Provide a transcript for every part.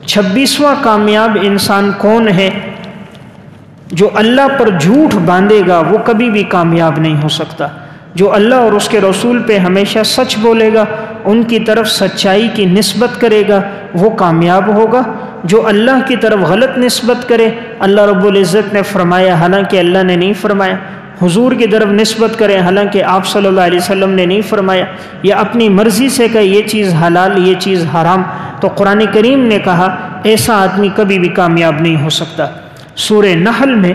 26واں کامیاب انسان کون ہے؟ جو اللہ پر جھوٹ باندھے گا وہ کبھی بھی کامیاب نہیں ہو سکتا۔ جو اللہ اور اس کے رسول پہ ہمیشہ سچ بولے گا، ان کی طرف سچائی کی نسبت کرے گا، وہ کامیاب ہوگا۔ جو اللہ کی طرف غلط نسبت کرے، اللہ رب العزت نے فرمایا حالانکہ اللہ نے نہیں فرمایا، حضور کی طرف نسبت کرے حالانکہ آپ صلی اللہ علیہ وسلم نے نہیں فرمایا، یا اپنی مرضی سے کہے یہ چیز حلال یہ چیز حرام، تو قرآن کریم نے کہا ایسا آدمی کبھی بھی کامیاب نہیں ہو سکتا۔ سورہ نحل میں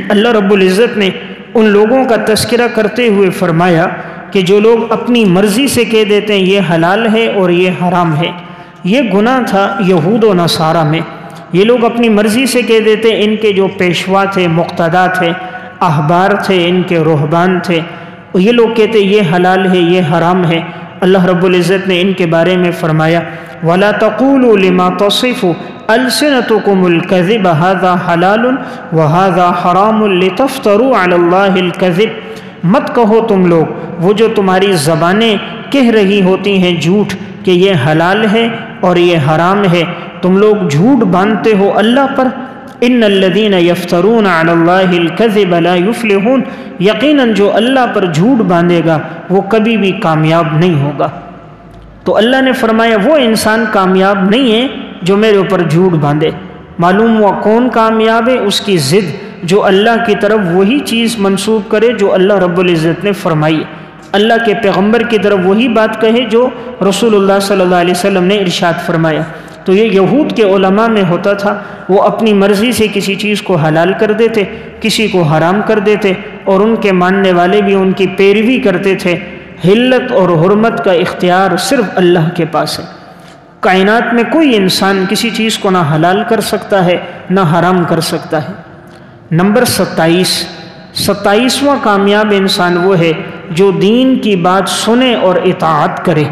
اللہ رب العزت نے ان لوگوں کا تذکرہ کرتے ہوئے فرمایا کہ جو لوگ اپنی مرضی سے کہہ دیتے ہیں یہ حلال ہے اور یہ حرام ہے، یہ گناہ تھا یہود و نصارہ میں۔ یہ لوگ اپنی مرضی سے کہہ دیتے، ان کے جو پیشوا تھے، مقتدا تھے، احبار تھے، ان کے رہبان تھے، یہ لوگ کہتے یہ حلال ہے یہ حرام ہے۔ اللہ رب العزت نے ان کے بارے میں فرمایا وَلَا تَقُولُوا لِمَا تَصِفُ أَلْسِنَتُكُمُ الْكَذِبَ هَذَا حَلَالٌ وَهَذَا حَرَامٌ لِتَفْتَرُوا عَلَى اللَّهِ الْكَذِبَ، مت کہو تم لوگ وہ جو تمہاری زبانیں کہہ رہی ہوتی ہیں جھوٹ کہ یہ حلال ہے اور یہ حرام ہے، تم لوگ جھوٹ باندھتے ہو اللہ پر۔ ان الذین یفترون علی اللہ الکذب لا یفلحون، یقیناً جو اللہ پر جھوٹ باندھے گا وہ کبھی بھی کامیاب نہیں ہوگا۔ تو اللہ نے فرمایا وہ انسان کامیاب نہیں ہے جو میرے اوپر جھوٹ باندھے۔ معلوم ہوا کون کامیاب ہے؟ اس کی ضد جو اللہ کی طرف وہی چیز منسوب کرے جو اللہ رب العزت نے فرمائی، اللہ کے پیغمبر کی طرف وہی بات کہے جو رسول اللہ صلی اللہ علیہ وسلم نے ارشاد فرمایا۔ تو یہ یہود کے علماء میں ہوتا تھا، وہ اپنی مرضی سے کسی چیز کو حلال کر دیتے، کسی کو حرام کر دیتے، اور ان کے ماننے والے بھی ان کی پیروی کرتے تھے۔ حلت اور حرمت کا اختیار صرف اللہ کے پاس ہے۔ کائنات میں کوئی انسان کسی چیز کو نہ حلال کر سکتا ہے نہ حرام کر سکتا ہے۔ نمبر 27واں کامیاب انسان وہ ہے جو دین کی بات سنے اور اطاعت کرے۔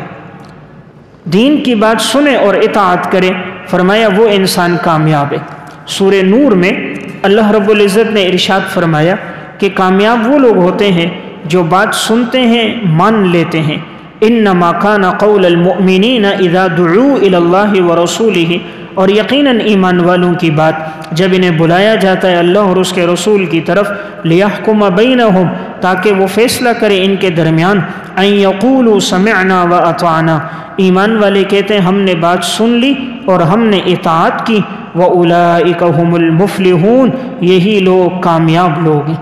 دین کی بات سنے اور اطاعت کرے، فرمایا وہ انسان کامیاب ہے۔ سورہ نور میں اللہ رب العزت نے ارشاد فرمایا کہ کامیاب وہ لوگ ہوتے ہیں جو بات سنتے ہیں مان لیتے ہیں۔ انما کان قول المؤمنین اذا دعوا الی اللہ ورسولہ، اور یقیناً ایمان والوں کی بات جب انہیں بلایا جاتا ہے اللہ اور اس کے رسول کی طرف، لیحکم بینہم، تاکہ وہ فیصلہ کرے ان کے درمیان، ان یقولوا سمعنا واطعنا، ایمان والے کہتے ہیں ہم نے بات سن لی اور ہم نے اطاعت کی، وَأُولَئِكَ هُمُ الْمُفْلِحُونَ، یہی لوگ کامیاب لوگ ہیں۔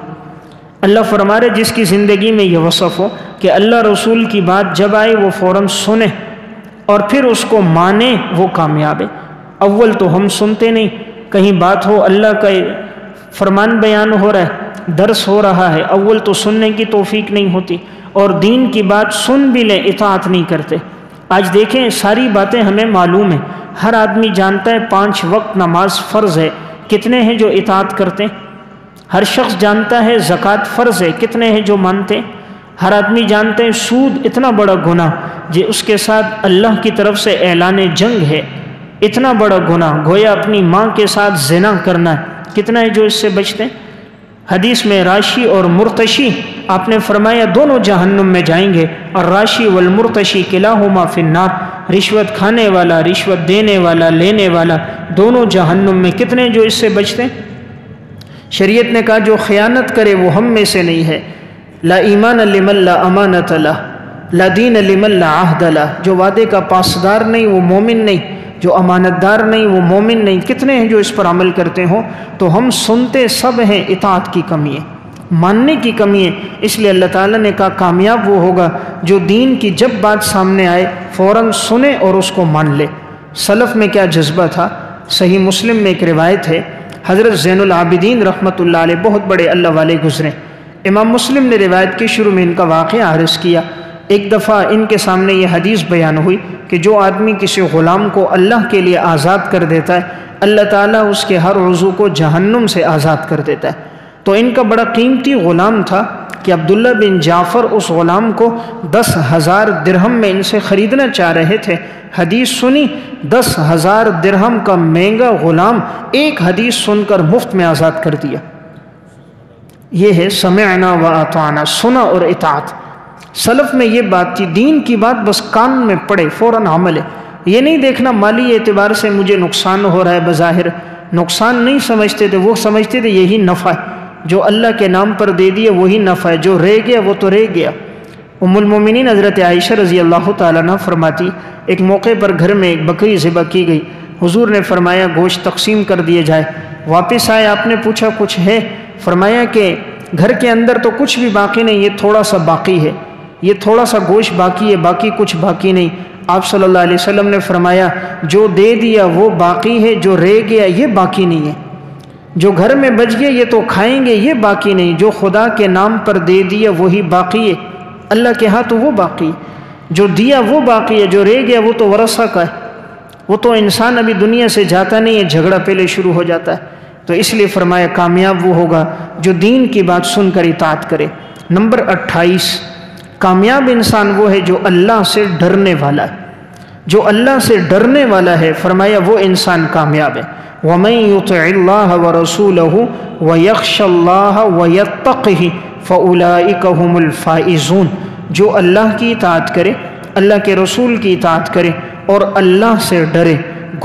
اللہ فرما رہے جس کی زندگی میں یہ وصف ہو کہ اللہ رسول کی بات جب آئے وہ فوراً سنے اور پھر اس کو مانے، وہ کامیاب ہے۔ اول تو ہم سنتے نہیں، کہیں بات ہو اللہ کا فرمان بیان ہو رہا ہے، درس ہو رہا ہے، اول تو سننے کی توفیق نہیں ہوتی، اور دین کی بات سن بھی لیں اطاعت نہیں کرتے۔ آج دیکھیں ساری باتیں ہمیں معلوم ہیں، ہر آدمی جانتا ہے 5 وقت نماز فرض ہے، کتنے ہیں جو اطاعت کرتے ہیں؟ ہر شخص جانتا ہے زکوٰۃ فرض ہے، کتنے ہیں جو مانتے ہیں؟ ہر آدمی جانتے ہیں سود اتنا بڑا گناہ جو اس کے ساتھ اللہ کی طرف سے اعلان جنگ ہے، اتنا بڑا گناہ گویا اپنی ماں کے ساتھ زنا کرنا ہے، کتنا ہے جو اس سے بچتے ہیں؟ حدیث میں راشی اور مرتشی آپ نے فرمایا دونوں جہنم میں جائیں گے، اور راشی والمرتشی کلاہما فی النار، رشوت کھانے والا، رشوت دینے والا، لینے والا، دونوں جہنم میں۔ کتنے جو اس سے بچتے ہیں؟ شریعت نے کہا جو خیانت کرے وہ ہم میں سے نہیں ہے۔ لا ایمان لمن لا امانت لہ، لا دین لمن لا عہد لہ، جو وعدے کا پاسدار نہیں وہ مومن نہیں، جو امانت دار نہیں وہ مومن نہیں۔ کتنے ہیں جو اس پر عمل کرتے ہوں؟ تو ہم سنتے سب ہیں، اطاعت کی کمی ہے، ماننے کی کمی ہے۔ اس لیے اللہ تعالیٰ نے کہا کامیاب وہ ہوگا جو دین کی جب بات سامنے آئے فوراً سنے اور اس کو مان لے۔ سلف میں کیا جذبہ تھا؟ صحیح مسلم میں ایک روایت ہے، حضرت زین العابدین رحمۃ اللہ علیہ بہت بڑے اللہ والے گزرے۔ امام مسلم نے روایت کے شروع میں ان کا واقعہ عرض کیا۔ ایک دفعہ ان کے سامنے یہ حدیث بیان ہوئی کہ جو آدمی کسی غلام کو اللہ کے لیے آزاد کر دیتا ہے، اللہ تعالیٰ اس کے ہر عضو کو جہنم سے آزاد کر دیتا ہے۔ تو ان کا بڑا قیمتی غلام تھا کہ عبداللہ بن جعفر اس غلام کو 10,000 درہم میں ان سے خریدنا چاہ رہے تھے۔ حدیث سنی، 10,000 درہم کا مہنگا غلام ایک حدیث سن کر مفت میں آزاد کر دیا۔ یہ ہے سمعنا و اطعنا، سنا اور اطاعت۔ سلف میں یہ بات تھی، دین کی بات بس کان میں پڑے فوراً عمل ہے۔ یہ نہیں دیکھنا مالی اعتبار سے مجھے نقصان ہو رہا ہے، بظاہر نقصان نہیں سمجھتے تھے، وہ سمجھتے تھے یہی نفع ہے، جو اللہ کے نام پر دے دیا وہی نفع ہے، جو رہ گیا وہ تو رہ گیا۔ ام المومنین حضرت عائشہ رضی اللہ تعالیٰ عنہ فرماتی، ایک موقع پر گھر میں ایک بکری ذبح کی گئی، حضور نے فرمایا گوشت تقسیم کر دیے جائے۔ واپس آئے، آپ نے پوچھا کچھ ہے؟ فرمایا کہ گھر کے اندر تو کچھ بھی باقی نہیں، یہ تھوڑا سا باقی ہے، یہ تھوڑا سا گوشت باقی ہے، باقی کچھ باقی نہیں۔ آپ صلی اللہ علیہ وسلم نے فرمایا جو دے دیا وہ باقی ہے، جو رہ گیا یہ باقی نہیں ہے، جو گھر میں بچ گیا یہ تو کھائیں گے، یہ باقی نہیں، جو خدا کے نام پر دے دیا وہی باقی ہے، اللہ کے ہاں تو وہ باقی ہے، جو دیا وہ باقی ہے، جو رہ گیا وہ تو ورثہ کا ہے، وہ تو انسان ابھی دنیا سے جاتا نہیں ہے، جھگڑا پہلے شروع ہو جاتا ہے۔ تو اس لیے فرمایا کامیاب وہ ہوگا جو دین کی بات سن کر اطاعت کرے۔ نمبر 28، کامیاب انسان وہ ہے جو اللہ سے ڈرنے والا ہے، جو اللہ سے ڈرنے والا ہے، فرمایا وہ انسان کامیاب ہے۔ وَمَن يُطِعِ اللَّهَ وَرَسُولَهُ وَيَخْشَ اللَّهَ وَيَتَّقْهِ فَأُولَٰئِكَ هُمُ الْفَائِزُونَ، جو اللہ کی اطاعت کرے، اللہ کے رسول کی اطاعت کرے اور اللہ سے ڈرے،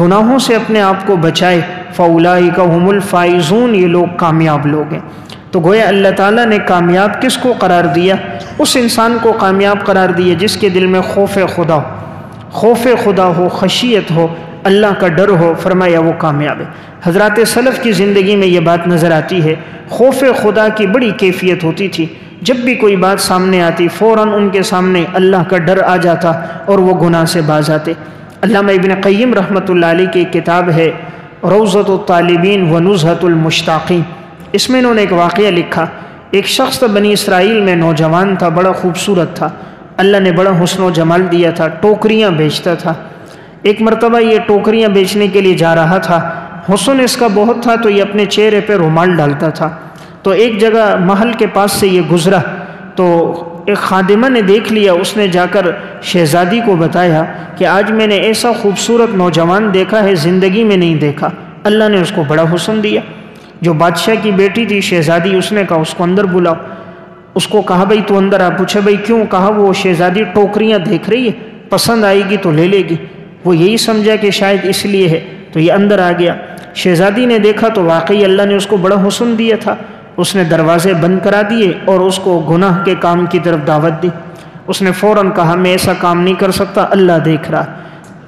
گناہوں سے اپنے آپ کو بچائے، فَأُولَٰئِكَ هُمُ الْفَائِزُونَ، یہ لوگ کامیاب لوگ ہیں۔ تو گویا اللہ تعالیٰ نے کامیاب کس کو قرار دیا؟ اس انسان کو کامیاب قرار دیا جس کے دل میں خوف خدا ہو، خوف خدا ہو، خشیت ہو، اللہ کا ڈر ہو، فرمایا وہ کامیاب ہے۔ حضرات سلف کی زندگی میں یہ بات نظر آتی ہے، خوف خدا کی بڑی کیفیت ہوتی تھی، جب بھی کوئی بات سامنے آتی فوراً ان کے سامنے اللہ کا ڈر آ جاتا اور وہ گناہ سے باز آتے۔ علامہ ابن قیم رحمۃ اللہ علیہ کی ایک کتاب ہے روضۃ الطالبین و نزہۃ المشتاقین، اس میں انہوں نے ایک واقعہ لکھا۔ ایک شخص تھا بنی اسرائیل میں، نوجوان تھا، بڑا خوبصورت تھا، اللہ نے بڑا حسن و جمال دیا تھا، ٹوکریاں بیچتا تھا۔ ایک مرتبہ یہ ٹوکریاں بیچنے کے لیے جا رہا تھا، حسن اس کا بہت تھا تو یہ اپنے چہرے پہ رومال ڈالتا تھا۔ تو ایک جگہ محل کے پاس سے یہ گزرا تو ایک خادمہ نے دیکھ لیا، اس نے جا کر شہزادی کو بتایا کہ آج میں نے ایسا خوبصورت نوجوان دیکھا ہے، زندگی میں نہیں دیکھا، اللہ نے اس کو بڑا حسن دیا۔ جو بادشاہ کی بیٹی تھی شہزادی، اس نے کہا اس کو اندر بلاؤ۔ اس کو کہا بھائی تو اندر آ۔ پوچھا بھائی کیوں؟ کہا وہ شہزادی ٹوکریاں دیکھ رہی ہے، پسند آئے گی تو لے لے گی۔ وہ یہی سمجھا کہ شاید اس لیے ہے، تو یہ اندر آ گیا۔ شہزادی نے دیکھا تو واقعی اللہ نے اس کو بڑا حسن دیا تھا۔ اس نے دروازے بند کرا دیے اور اس کو گناہ کے کام کی طرف دعوت دی۔ اس نے فوراً کہا میں ایسا کام نہیں کر سکتا، اللہ دیکھ رہا۔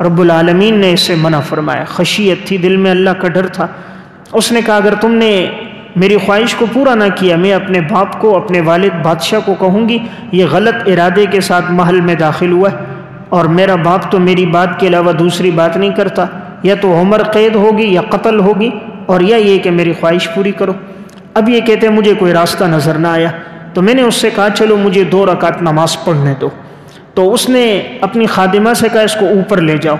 رب العالمین نے اس سے منع فرمایا، خشیت تھی دل میں، اللہ کا ڈر تھا۔ اس نے کہا اگر تم نے میری خواہش کو پورا نہ کیا، میں اپنے باپ کو، اپنے والد بادشاہ کو کہوں گی یہ غلط ارادے کے ساتھ محل میں داخل ہوا ہے، اور میرا باپ تو میری بات کے علاوہ دوسری بات نہیں کرتا، یا تو عمر قید ہوگی یا قتل ہوگی، اور یا یہ کہ میری خواہش پوری کرو۔ اب یہ کہتے ہیں مجھے کوئی راستہ نظر نہ آیا، تو میں نے اس سے کہا چلو مجھے 2 رکعت نماز پڑھنے دو۔ تو اس نے اپنی خادمہ سے کہا اس کو اوپر لے جاؤ،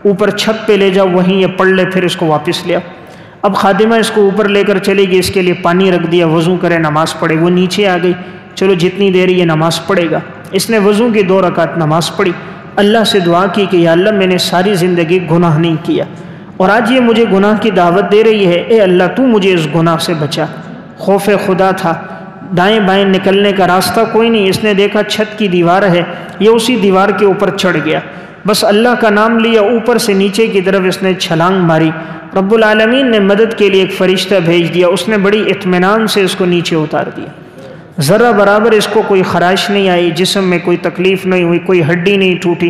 اوپر چھت پہ لے جاؤ، وہیں یہ پڑھ لے، پھر اس کو واپس لے آؤ۔ اب خادمہ اس کو اوپر لے کر چلے گی، اس کے لیے پانی رکھ دیا، وضو کرے نماز پڑھے۔ وہ نیچے آ گئی، چلو جتنی دیر یہ نماز پڑھے گا۔ اس نے وضو کی 2 رکعت نماز پڑھی، اللہ سے دعا کی کہ یا اللہ میں نے ساری زندگی گناہ نہیں کیا، اور آج یہ مجھے گناہ کی دعوت دے رہی ہے، اے اللہ تو مجھے اس گناہ سے بچا۔ خوف خدا تھا، دائیں بائیں نکلنے کا راستہ کوئی نہیں۔ اس نے دیکھا چھت کی دیوار ہے، یہ اسی دیوار کے اوپر چڑھ گیا، بس اللہ کا نام لیا، اوپر سے نیچے کی طرف اس نے چھلانگ ماری۔ رب العالمین نے مدد کے لیے ایک فرشتہ بھیج دیا، اس نے بڑی اطمینان سے اس کو نیچے اتار دیا، ذرہ برابر اس کو کوئی خراش نہیں آئی، جسم میں کوئی تکلیف نہیں ہوئی، کوئی ہڈی نہیں ٹوٹی۔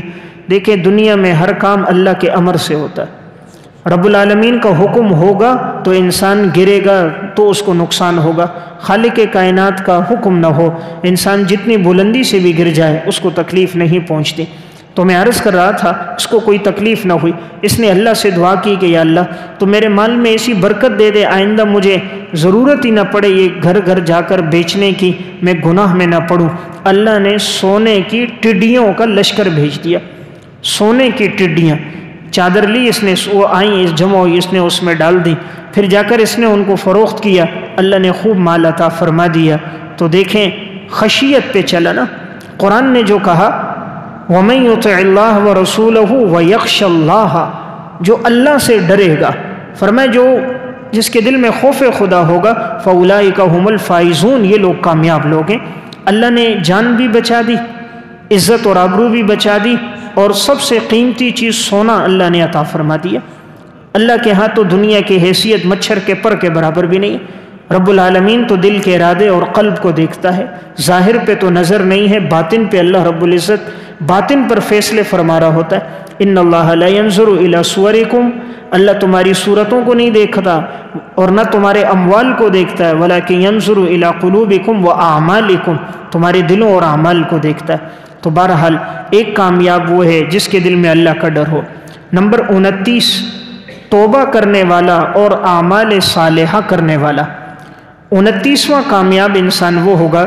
دیکھیں دنیا میں ہر کام اللہ کے امر سے ہوتا ہے، رب العالمین کا حکم ہوگا تو انسان گرے گا تو اس کو نقصان ہوگا، خالق کائنات کا حکم نہ ہو انسان جتنی بلندی سے بھی گر جائے اس کو تکلیف نہیں پہنچتی۔ تو میں عرض کر رہا تھا اس کو کوئی تکلیف نہ ہوئی، اس نے اللہ سے دعا کی کہ یا اللہ تو میرے مال میں ایسی برکت دے دے، آئندہ مجھے ضرورت ہی نہ پڑے یہ گھر گھر جا کر بیچنے کی، میں گناہ میں نہ پڑوں۔ اللہ نے سونے کی ٹڈیوں کا لشکر بھیج دیا، سونے کی ٹڈیاں، چادر لی اس نے، وہ آئیں جمع ہوئی، اس نے اس میں ڈال دی، پھر جا کر اس نے ان کو فروخت کیا، اللہ نے خوب مال عطا فرما دیا۔ تو دیکھیں خشیت پہ چلا نا، قرآن نے جو کہا وَمَن يُطِعِ اللَّهَ وَرَسُولَهُ وَيَخْشَ اللَّهَ، جو اللہ سے ڈرے گا، فرمائے جو جس کے دل میں خوف خدا ہوگا، فَأُولَٰئِكَ هُمُ الْفَائِزُونَ، یہ لوگ کامیاب لوگ ہیں۔ اللہ نے جان بھی بچا دی، عزت اور آبرو بھی بچا دی، اور سب سے قیمتی چیز سونا اللہ نے عطا فرما دیا۔ اللہ کے ہاں تو دنیا کی حیثیت مچھر کے پر کے برابر بھی نہیں۔ رب العالمین تو دل کے ارادے اور قلب کو دیکھتا ہے، ظاہر پہ تو نظر نہیں ہے، باطن پہ اللہ رب العزت باطن پر فیصلے فرما رہا ہوتا ہے۔ ان اللہ لا ينظر الى صورکم، اللہ تمہاری صورتوں کو نہیں دیکھتا اور نہ تمہارے اموال کو دیکھتا ہے، ولکن ينظر الى قلوبکم واعمالکم، تمہارے دلوں اور اعمال کو دیکھتا ہے۔ تو بہرحال ایک کامیاب وہ ہے جس کے دل میں اللہ کا ڈر ہو۔ نمبر 29، توبہ کرنے والا اور اعمال صالحہ کرنے والا۔ 29واں کامیاب انسان وہ ہوگا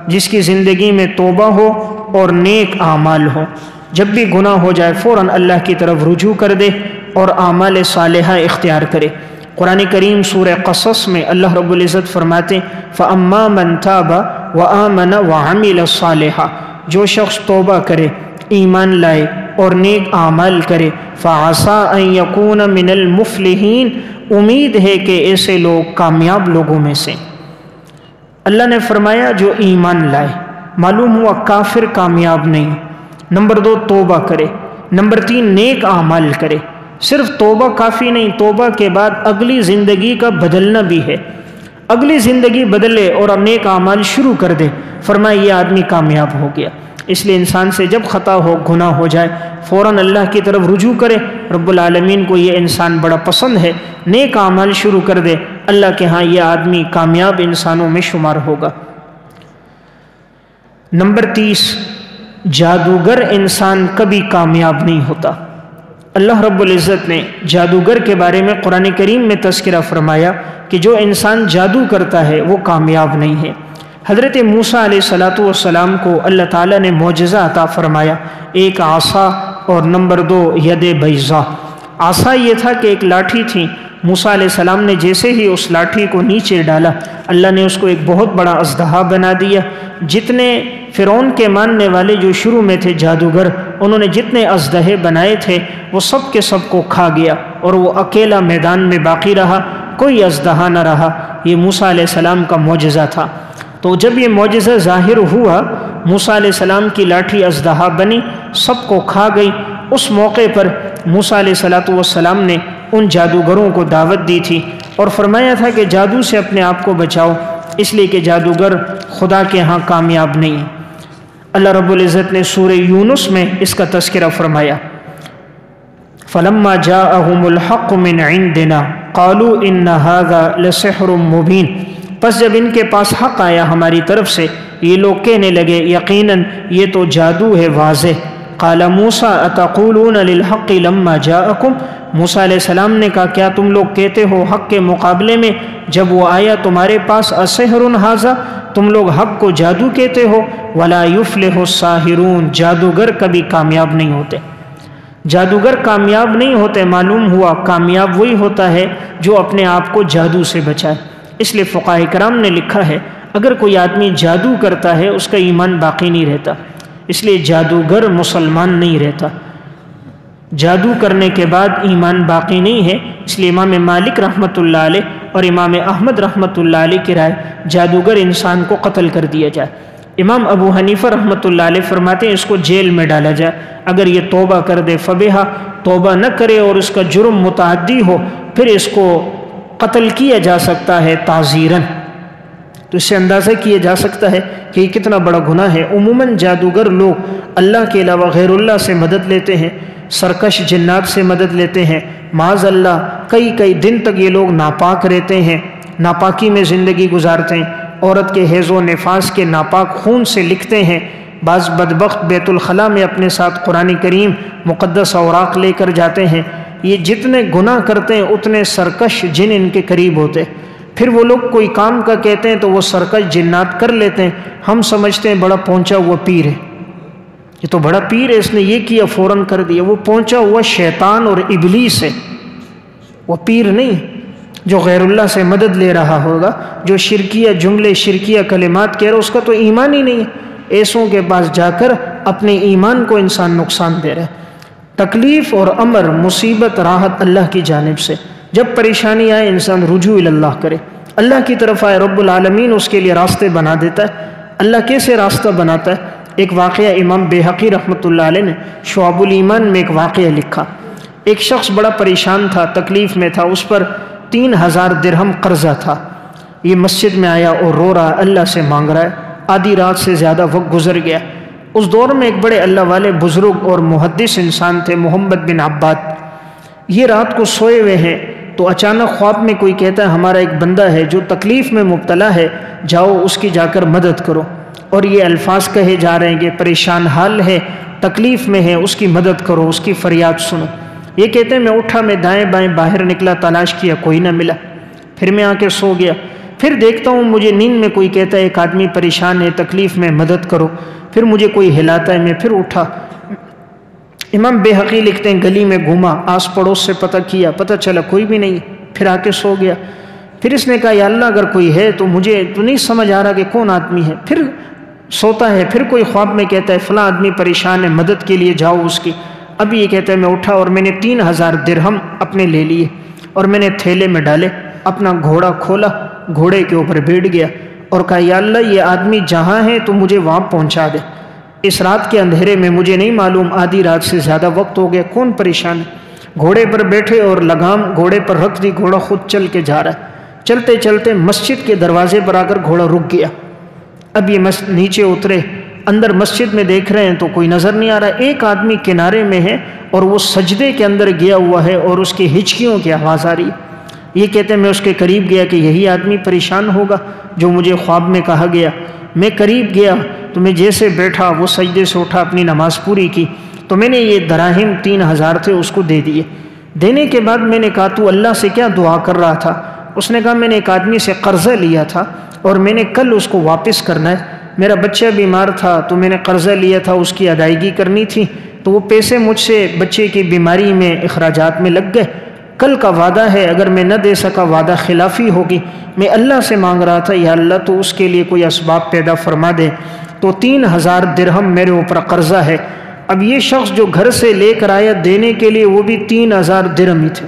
جس کی زندگی میں توبہ ہو اور نیک اعمال ہو، جب بھی گناہ ہو جائے فوراً اللہ کی طرف رجوع کر دے اور اعمال صالحہ اختیار کرے۔ قرآن کریم سورہ قصص میں اللہ رب العزت فرماتے ہیں فَأَمَّا مَنْ تَابَ وَآمَنَ وَعَمِلَ صَالِحًا، جو شخص توبہ کرے، ایمان لائے اور نیک اعمال کرے، فَعَسَىٰ أَن يَكُونَ مِنَ الْمُفْلِحِينَ، امید ہے کہ ایسے لوگ کامیاب لوگوں میں سے۔ اللہ نے فرمایا جو ایمان لائے، معلوم ہوا کافر کامیاب نہیں۔ نمبر 2 توبہ کرے، نمبر 3 نیک اعمال کرے۔ صرف توبہ کافی نہیں، توبہ کے بعد اگلی زندگی کا بدلنا بھی ہے، اگلی زندگی بدلے اور نیک اعمال شروع کر دے، فرمایا یہ آدمی کامیاب ہو گیا۔ اس لیے انسان سے جب خطا ہو، گناہ ہو جائے، فوراً اللہ کی طرف رجوع کرے۔ رب العالمین کو یہ انسان بڑا پسند ہے، نیک اعمال شروع کر دے، اللہ کے ہاں یہ آدمی کامیاب انسانوں میں شمار ہوگا۔ نمبر 30، جادوگر انسان کبھی کامیاب نہیں ہوتا۔ اللہ رب العزت نے جادوگر کے بارے میں قرآن کریم میں تذکرہ فرمایا کہ جو انسان جادو کرتا ہے وہ کامیاب نہیں ہے۔ حضرت موسیٰ علیہ السلام کو اللہ تعالیٰ نے معجزہ عطا فرمایا، ایک عصا اور نمبر 2 ید بیضا۔ عصا یہ تھا کہ ایک لاٹھی تھی، موسیٰ علیہ السلام نے جیسے ہی اس لاٹھی کو نیچے ڈالا، اللہ نے اس کو ایک بہت بڑا اژدہا بنا دیا۔ جتنے فرعون کے ماننے والے جو شروع میں تھے جادوگر، انہوں نے جتنے اژدہے بنائے تھے وہ سب کے سب کو کھا گیا اور وہ اکیلا میدان میں باقی رہا، کوئی اژدہا نہ رہا۔ یہ موسیٰ علیہ السلام کا معجزہ تھا۔ تو جب یہ معجزہ ظاہر ہوا، موسیٰ علیہ السلام کی لاٹھی اژدہا بنی، سب کو کھا گئی۔ اس موقع پر موسیٰ علیہ السلام نے ان جادوگروں کو دعوت دی تھی اور فرمایا تھا کہ جادو سے اپنے آپ کو بچاؤ، اس لیے کہ جادوگر خدا کے ہاں کامیاب نہیں ہے۔ اللہ رب العزت نے سورہ یونس میں اس کا تذکرہ فرمایا فَلَمَّا جَاءَهُمُ الْحَقُّ مِنْ عِنْدِنَا قَالُوا إِنَّ هَذَا لَسِحْرٌ مُبِينٌ، پس جب ان کے پاس حق آیا ہماری طرف سے، یہ لوگ کہنے لگے یقیناً یہ تو جادو ہے واضح۔ قال موسیٰ اتقولون للحق لما جاءکم، موسیٰ علیہ السلام نے کہا کیا تم لوگ کہتے ہو حق کے مقابلے میں جب وہ آیا تمہارے پاس اسحر ھذا، تم لوگ حق کو جادو کہتے ہو؟ ولا یفلح الساحرون، جادوگر کبھی کامیاب نہیں ہوتے، جادوگر کامیاب نہیں ہوتے۔ معلوم ہوا کامیاب وہی ہوتا ہے جو اپنے آپ کو جادو سے بچائے۔ اس لیے فقہاء کرام نے لکھا ہے اگر کوئی آدمی جادو کرتا ہے اس کا ایمان باقی نہیں رہتا، اس لیے جادوگر مسلمان نہیں رہتا، جادو کرنے کے بعد ایمان باقی نہیں ہے۔ اس لیے امام مالک رحمۃ اللہ علیہ اور امام احمد رحمۃ اللہ علیہ کی رائے جادوگر انسان کو قتل کر دیا جائے۔ امام ابو حنیفہ رحمۃ اللہ علیہ فرماتے ہیں اس کو جیل میں ڈالا جائے، اگر یہ توبہ کر دے فبہا، توبہ نہ کرے اور اس کا جرم متعدی ہو پھر اس کو قتل کیا جا سکتا ہے تعزیراً۔ تو اس سے اندازہ کیا جا سکتا ہے کہ یہ کتنا بڑا گناہ ہے۔ عموماً جادوگر لوگ اللہ کے علاوہ غیر اللہ سے مدد لیتے ہیں، سرکش جنات سے مدد لیتے ہیں، معاذ اللہ کئی دن تک یہ لوگ ناپاک رہتے ہیں، ناپاکی میں زندگی گزارتے ہیں، عورت کے حیض و نفاس کے ناپاک خون سے لکھتے ہیں۔ بعض بدبخت بیت الخلاء میں اپنے ساتھ قرآن کریم مقدس اوراق لے کر جاتے ہیں۔ یہ جتنے گناہ کرتے ہیں اتنے سرکش جن ان کے قریب ہوتے ہیں۔ پھر وہ لوگ کوئی کام کا کہتے ہیں تو وہ سرکش جنات کر لیتے ہیں، ہم سمجھتے ہیں بڑا پہنچا ہوا پیر ہے، یہ تو بڑا پیر ہے اس نے یہ کیا فوراً کر دیا، وہ پہنچا ہوا شیطان اور ابلیس ہے، وہ پیر نہیں جو غیر اللہ سے مدد لے رہا ہوگا، جو شرکیہ جملے شرکیہ کلمات کہہ رہا اس کا تو ایمان ہی نہیں ہے۔ ایسوں کے پاس جا کر اپنے ایمان کو انسان نقصان دے رہا ہے۔ تکلیف اور امر، مصیبت، راحت اللہ کی جانب سے، جب پریشانی آئے انسان رجوع اللہ کرے، اللہ کی طرف آئے، رب العالمین اس کے لیے راستے بنا دیتا ہے۔ اللہ کیسے راستہ بناتا ہے؟ ایک واقعہ امام بیہقی رحمۃ اللہ علیہ نے شعب الایمان میں ایک واقعہ لکھا۔ ایک شخص بڑا پریشان تھا، تکلیف میں تھا، اس پر 3000 درہم قرضہ تھا۔ یہ مسجد میں آیا اور رو رہا، اللہ سے مانگ رہا ہے۔ آدھی رات سے زیادہ وقت گزر گیا۔ اس دور میں ایک بڑے اللہ والے بزرگ اور محدث انسان تھے، محمد بن عباد۔ یہ رات کو سوئے ہوئے ہیں تو اچانک خواب میں کوئی کہتا ہے ہمارا ایک بندہ ہے جو تکلیف میں مبتلا ہے، جاؤ اس کی جا کر مدد کرو۔ اور یہ الفاظ کہے جا رہے ہیں کہ پریشان حال ہے، تکلیف میں ہے، اس کی مدد کرو، اس کی فریاد سنو۔ یہ کہتے ہیں میں اٹھا، میں دائیں بائیں باہر نکلا، تلاش کیا، کوئی نہ ملا۔ پھر میں آ کے سو گیا۔ پھر دیکھتا ہوں مجھے نیند میں کوئی کہتا ہے ایک آدمی پریشان ہے، تکلیف میں، مدد کرو۔ پھر مجھے کوئی ہلاتا ہے، میں پھر اٹھا۔ امام بیہقی لکھتے ہیں گلی میں گھوما، آس پڑوس سے پتہ کیا، پتہ چلا کوئی بھی نہیں۔ پھر آ کے سو گیا۔ پھر اس نے کہا یا اللہ اگر کوئی ہے تو مجھے تو نہیں سمجھ آ رہا کہ کون آدمی ہے۔ پھر سوتا ہے، پھر کوئی خواب میں کہتا ہے فلاں آدمی پریشان ہے، مدد کے لیے جاؤ اس کی۔ اب یہ کہتا ہے میں اٹھا اور میں نے 3000 درہم اپنے لے لیے اور میں نے تھیلے میں ڈالے، اپنا گھوڑا کھولا، گھوڑے کے اوپر بیٹھ گیا اور کہا یا اللہ یہ آدمی جہاں ہے تو مجھے وہاں پہنچا دے۔ اس رات کے اندھیرے میں مجھے نہیں معلوم، آدھی رات سے زیادہ وقت ہو گیا، کون پریشان ہے۔ گھوڑے پر بیٹھے اور لگام گھوڑے پر رکھ دی، گھوڑا خود چل کے جا رہا ہے۔ چلتے چلتے مسجد کے دروازے پر آ کر گھوڑا رک گیا۔ اب یہ نیچے اترے، اندر مسجد میں دیکھ رہے ہیں تو کوئی نظر نہیں آ رہا۔ ایک آدمی کنارے میں ہے اور وہ سجدے کے اندر گیا ہوا ہے اور اس کی ہچکیوں کی آواز آ رہی ہے۔ یہ کہتے ہیں میں اس کے قریب گیا کہ یہی آدمی پریشان ہوگا جو مجھے خواب میں کہا گیا۔ میں قریب گیا تو میں جیسے بیٹھا وہ سجدے سے اٹھا، اپنی نماز پوری کی تو میں نے یہ دراہم 3000 تھے اس کو دے دیے۔ دینے کے بعد میں نے کہا تو اللہ سے کیا دعا کر رہا تھا؟ اس نے کہا میں نے ایک آدمی سے قرضہ لیا تھا اور میں نے کل اس کو واپس کرنا ہے۔ میرا بچہ بیمار تھا تو میں نے قرضہ لیا تھا، اس کی ادائیگی کرنی تھی، تو وہ پیسے مجھ سے بچے کی بیماری میں، اخراجات میں لگ گئے۔ کل کا وعدہ ہے، اگر میں نہ دے سکا وعدہ خلافی ہوگی۔ میں اللہ سے مانگ رہا تھا یا اللہ تو اس کے لیے کوئی اسباب پیدا فرما دے۔ تو 3000 درہم میرے اوپر قرضہ ہے۔ اب یہ شخص جو گھر سے لے کر آیا دینے کے لیے وہ بھی 3000 درہم ہی تھے،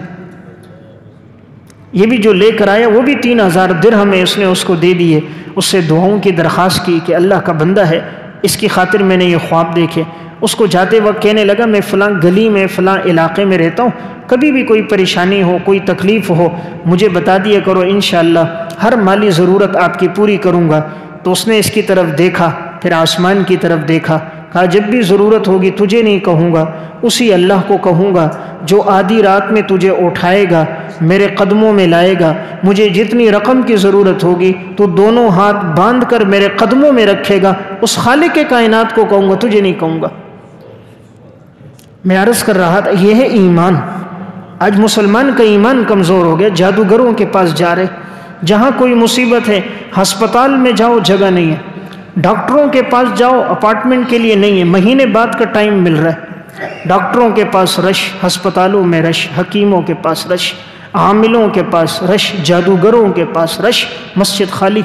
یہ بھی جو لے کر آیا وہ بھی 3000 درہم ہے، اس نے اس کو دے دیے۔ اس سے دعاؤں کی درخواست کی کہ اللہ کا بندہ ہے، اس کی خاطر میں نے یہ خواب دیکھے۔ اس کو جاتے وقت کہنے لگا میں فلاں گلی میں فلاں علاقے میں رہتا ہوں، کبھی بھی کوئی پریشانی ہو، کوئی تکلیف ہو مجھے بتا دیا کرو، انشاءاللہ ہر مالی ضرورت آپ کی پوری کروں گا۔ تو اس نے اس کی طرف دیکھا، پھر آسمان کی طرف دیکھا، کہا جب بھی ضرورت ہوگی تجھے نہیں کہوں گا، اسی اللہ کو کہوں گا جو آدھی رات میں تجھے اٹھائے گا، میرے قدموں میں لائے گا۔ مجھے جتنی رقم کی ضرورت ہوگی تو دونوں ہاتھ باندھ کر میرے قدموں میں رکھے گا، اس خالق کائنات کو کہوں گا، تجھے نہیں کہوں گا۔ میں عرض کر رہا تھا یہ ہے ایمان۔ آج مسلمان کا ایمان کمزور ہو گیا، جادوگروں کے پاس جا رہے، جہاں کوئی مصیبت ہے، ہسپتال میں جاؤ جگہ نہیں ہے، ڈاکٹروں کے پاس جاؤ اپارٹمنٹ کے لیے نہیں ہے، مہینے بعد کا ٹائم مل رہا ہے۔ ڈاکٹروں کے پاس رش، ہسپتالوں میں رش، حکیموں کے پاس رش، عاملوں کے پاس رش، جادوگروں کے پاس رش، مسجد خالی۔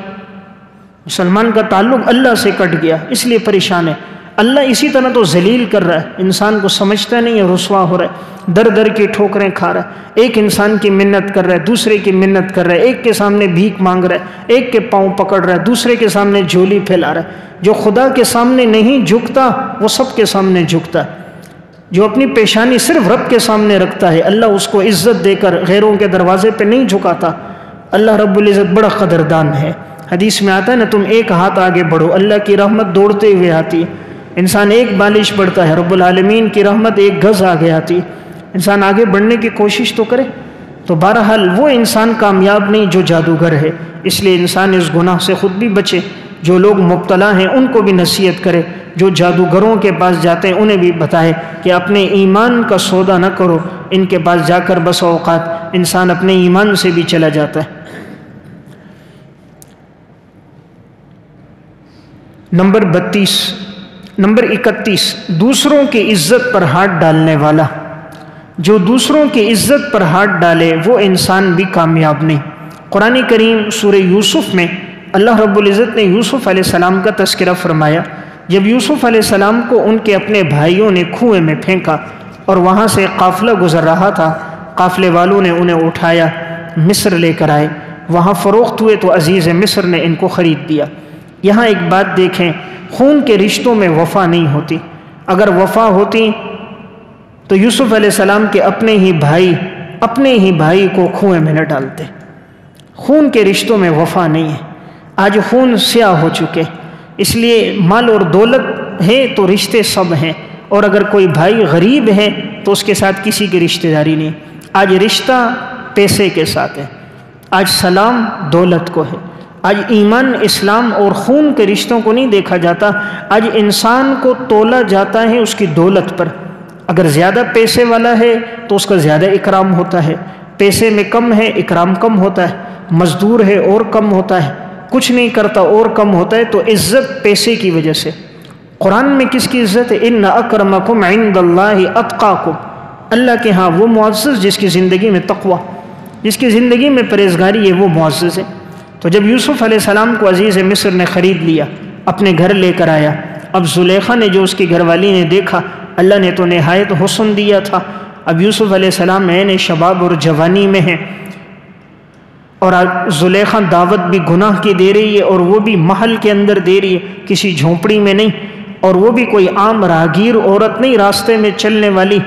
مسلمان کا تعلق اللہ سے کٹ گیا، اس لیے پریشان ہے۔ اللہ اسی طرح تو ذلیل کر رہا ہے، انسان کو سمجھتا نہیں ہے، رسوا ہو رہا ہے، در در کی ٹھوکریں کھا رہا ہے۔ ایک انسان کی منت کر رہا ہے، دوسرے کی منت کر رہا ہے، ایک کے سامنے بھیک مانگ رہا ہے، ایک کے پاؤں پکڑ رہا ہے، دوسرے کے سامنے جھولی پھیلا رہا ہے۔ جو خدا کے سامنے نہیں جھکتا وہ سب کے سامنے جھکتا ہے۔ جو اپنی پیشانی صرف رب کے سامنے رکھتا ہے، اللہ اس کو عزت دے کر غیروں کے دروازے پہ نہیں جھکاتا۔ اللہ رب العزت بڑا قدردان ہے۔ حدیث میں آتا ہے نا تم ایک ہاتھ آگے بڑھو، اللہ کی رحمت دوڑتے ہوئے آتی ہے۔ انسان ایک بالش بڑھتا ہے، رب العالمین کی رحمت ایک گز آگے آتی ہے۔ انسان آگے بڑھنے کی کوشش تو کرے۔ تو بہرحال وہ انسان کامیاب نہیں جو جادوگر ہے، اس لیے انسان اس گناہ سے خود بھی بچے۔ جو لوگ مبتلا ہیں ان کو بھی نصیحت کرے، جو جادوگروں کے پاس جاتے ہیں انہیں بھی بتائے کہ اپنے ایمان کا سودا نہ کرو، ان کے پاس جا کر بس اوقات انسان اپنے ایمان سے بھی چلا جاتا ہے۔ نمبر 31 دوسروں کی عزت پر ہاتھ ڈالنے والا۔ جو دوسروں کی عزت پر ہاتھ ڈالے وہ انسان بھی کامیاب نہیں۔ قرآن کریم سورہ یوسف میں اللہ رب العزت نے یوسف علیہ السلام کا تذکرہ فرمایا۔ جب یوسف علیہ السلام کو ان کے اپنے بھائیوں نے کنویں میں پھینکا اور وہاں سے قافلہ گزر رہا تھا، قافلے والوں نے انہیں اٹھایا، مصر لے کر آئے، وہاں فروخت ہوئے تو عزیز مصر نے ان کو خرید دیا۔ یہاں ایک بات دیکھیں، خون کے رشتوں میں وفا نہیں ہوتی۔ اگر وفا ہوتی تو یوسف علیہ السلام کے اپنے ہی بھائی کو کنویں میں نہ ڈالتے۔ خون کے رشتوں میں وفا نہیں ہے۔ آج خون سیاہ ہو چکے، اس لیے مال اور دولت ہے تو رشتے سب ہیں، اور اگر کوئی بھائی غریب ہے تو اس کے ساتھ کسی کی رشتہ داری نہیں۔ آج رشتہ پیسے کے ساتھ ہے، آج سلام دولت کو ہے، آج ایمان اسلام اور خون کے رشتوں کو نہیں دیکھا جاتا۔ آج انسان کو تولا جاتا ہے اس کی دولت پر۔ اگر زیادہ پیسے والا ہے تو اس کا زیادہ اکرام ہوتا ہے، پیسے میں کم ہے اکرام کم ہوتا ہے، مزدور ہے اور کم ہوتا ہے، کچھ نہیں کرتا اور کم ہوتا ہے۔ تو عزت پیسے کی وجہ سے۔ قرآن میں کس کی عزت ہے؟ ان اکرمکم عند اللہ اتقاکم، اللہ کے ہاں وہ معزز جس کی زندگی میں تقوی، جس کی زندگی میں پرہیزگاری ہے، وہ معزز ہے۔ تو جب یوسف علیہ السلام کو عزیز مصر نے خرید لیا، اپنے گھر لے کر آیا، اب زلیخا نے جو اس کی گھر والی نے دیکھا، اللہ نے تو نہایت حسن دیا تھا۔ اب یوسف علیہ السلام عین شباب اور جوانی میں ہیں، اور زلیخا دعوت بھی گناہ کی دے رہی ہے، اور وہ بھی محل کے اندر دے رہی ہے، کسی جھونپڑی میں نہیں، اور وہ بھی کوئی عام راہگیر عورت نہیں، راستے میں چلنے والی